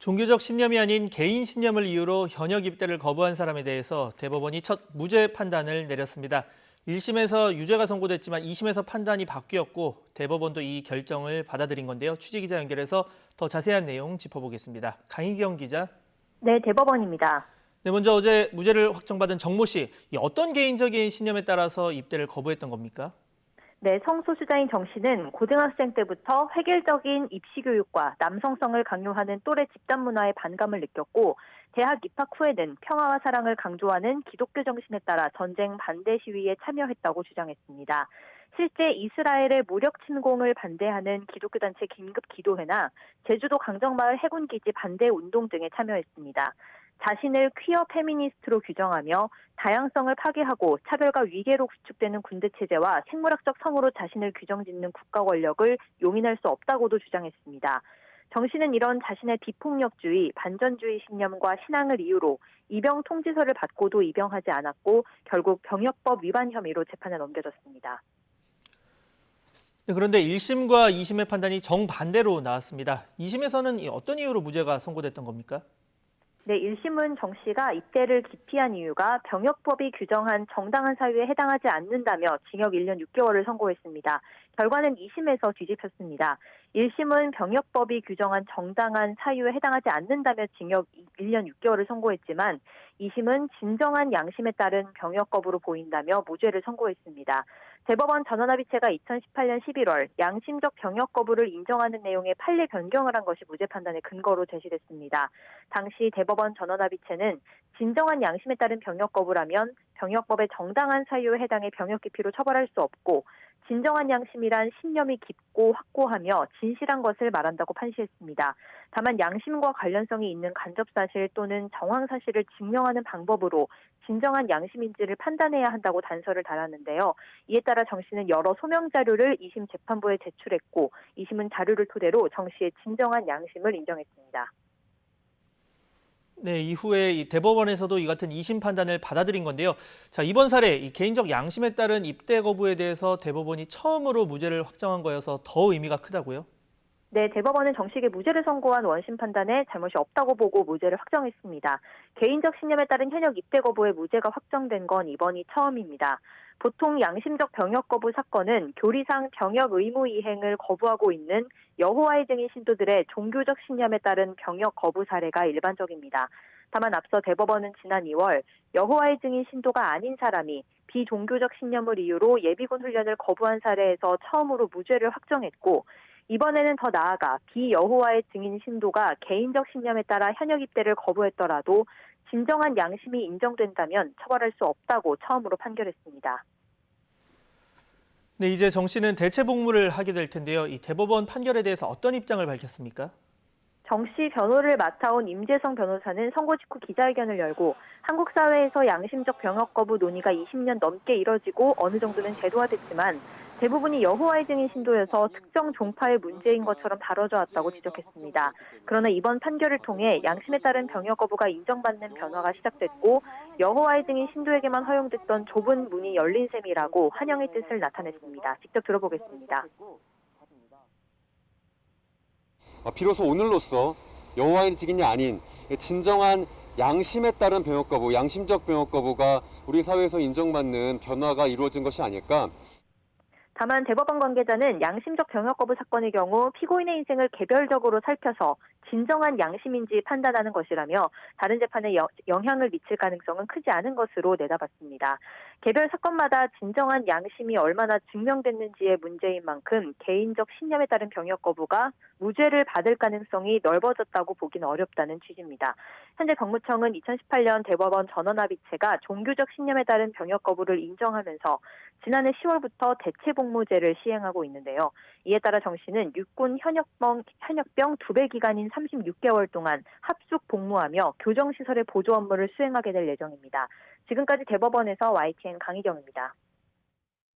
종교적 신념이 아닌 개인 신념을 이유로 현역 입대를 거부한 사람에 대해서 대법원이 첫 무죄 판단을 내렸습니다. 1심에서 유죄가 선고됐지만 2심에서 판단이 바뀌었고 대법원도 이 결정을 받아들인 건데요. 취재기자 연결해서 더 자세한 내용 짚어보겠습니다. 강희경 기자. 네, 대법원입니다. 네, 먼저 어제 무죄를 확정받은 정모 씨, 어떤 개인적인 신념에 따라서 입대를 거부했던 겁니까? 네, 성소수자인 정 씨는 고등학생 때부터 획일적인 입시 교육과 남성성을 강요하는 또래 집단 문화에 반감을 느꼈고 대학 입학 후에는 평화와 사랑을 강조하는 기독교 정신에 따라 전쟁 반대 시위에 참여했다고 주장했습니다. 실제 이스라엘의 무력 침공을 반대하는 기독교 단체 긴급 기도회나 제주도 강정마을 해군기지 반대 운동 등에 참여했습니다. 자신을 퀴어 페미니스트로 규정하며 다양성을 파괴하고 차별과 위계로 구축되는 군대 체제와 생물학적 성으로 자신을 규정짓는 국가 권력을 용인할 수 없다고도 주장했습니다. 정 씨는 이런 자신의 비폭력주의, 반전주의 신념과 신앙을 이유로 입영 통지서를 받고도 입영하지 않았고 결국 병역법 위반 혐의로 재판에 넘겨졌습니다. 네, 그런데 1심과 2심의 판단이 정반대로 나왔습니다. 2심에서는 어떤 이유로 무죄가 선고됐던 겁니까? 네, 1심은 정 씨가 입대를 기피한 이유가 병역법이 규정한 정당한 사유에 해당하지 않는다며 징역 1년 6개월을 선고했습니다. 결과는 2심에서 뒤집혔습니다. 1심은 병역법이 규정한 정당한 사유에 해당하지 않는다며 징역 1년 6개월을 선고했지만 2심은 진정한 양심에 따른 병역거부로 보인다며 무죄를 선고했습니다. 대법원 전원합의체가 2018년 11월 양심적 병역 거부를 인정하는 내용의 판례 변경을 한 것이 무죄 판단의 근거로 제시됐습니다. 당시 대법원 전원합의체는 진정한 양심에 따른 병역 거부라면 병역법의 정당한 사유에 해당해 병역 기피로 처벌할 수 없고 진정한 양심이란 신념이 깊고 확고하며 진실한 것을 말한다고 판시했습니다. 다만 양심과 관련성이 있는 간접사실 또는 정황사실을 증명하는 방법으로 진정한 양심인지를 판단해야 한다고 단서를 달았는데요. 이에 따라 정 씨는 여러 소명 자료를 2심 재판부에 제출했고 2심은 자료를 토대로 정 씨의 진정한 양심을 인정했습니다. 네, 이후에 이 대법원에서도 이 같은 2심 판단을 받아들인 건데요. 자, 이번 사례 이 개인적 양심에 따른 입대 거부에 대해서 대법원이 처음으로 무죄를 확정한 거여서 더 의미가 크다고요? 네, 대법원은 정 씨에게 무죄를 선고한 원심 판단에 잘못이 없다고 보고 무죄를 확정했습니다. 개인적 신념에 따른 현역 입대 거부에 무죄가 확정된 건 이번이 처음입니다. 보통 양심적 병역 거부 사건은 교리상 병역 의무 이행을 거부하고 있는 여호와의 증인 신도들의 종교적 신념에 따른 병역 거부 사례가 일반적입니다. 다만 앞서 대법원은 지난 2월 여호와의 증인 신도가 아닌 사람이 비종교적 신념을 이유로 예비군 훈련을 거부한 사례에서 처음으로 무죄를 확정했고 이번에는 더 나아가 비여호와의 증인 신도가 개인적 신념에 따라 현역 입대를 거부했더라도 진정한 양심이 인정된다면 처벌할 수 없다고 처음으로 판결했습니다. 네, 이제 정 씨는 대체 복무를 하게 될 텐데요. 이 대법원 판결에 대해서 어떤 입장을 밝혔습니까? 정 씨 변호를 맡아온 임재성 변호사는 선고 직후 기자회견을 열고 한국 사회에서 양심적 병역 거부 논의가 20년 넘게 이뤄지고 어느 정도는 제도화됐지만 대부분이 여호와의 증인 신도여서 특정 종파의 문제인 것처럼 다뤄져 왔다고 지적했습니다. 그러나 이번 판결을 통해 양심에 따른 병역 거부가 인정받는 변화가 시작됐고 여호와의 증인 신도에게만 허용됐던 좁은 문이 열린 셈이라고 환영의 뜻을 나타냈습니다. 직접 들어보겠습니다. 비로소 오늘로써 여호와의 증인이 아닌 진정한 양심에 따른 병역 거부, 양심적 병역 거부가 우리 사회에서 인정받는 변화가 이루어진 것이 아닐까. 다만 대법원 관계자는 양심적 병역 거부 사건의 경우 피고인의 인생을 개별적으로 살펴서 진정한 양심인지 판단하는 것이라며 다른 재판에 영향을 미칠 가능성은 크지 않은 것으로 내다봤습니다. 개별 사건마다 진정한 양심이 얼마나 증명됐는지의 문제인 만큼 개인적 신념에 따른 병역 거부가 무죄를 받을 가능성이 넓어졌다고 보기는 어렵다는 취지입니다. 현재 법무청은 2018년 대법원 전원합의체가 종교적 신념에 따른 병역 거부를 인정하면서 지난해 10월부터 대체 복무제를 시행하고 있는데요. 이에 따라 정 씨는 육군 현역병 2배 기간인 36개월 동안 합숙 복무하며 교정시설의 보조 업무를 수행하게 될 예정입니다. 지금까지 대법원에서 YTN 강희경입니다.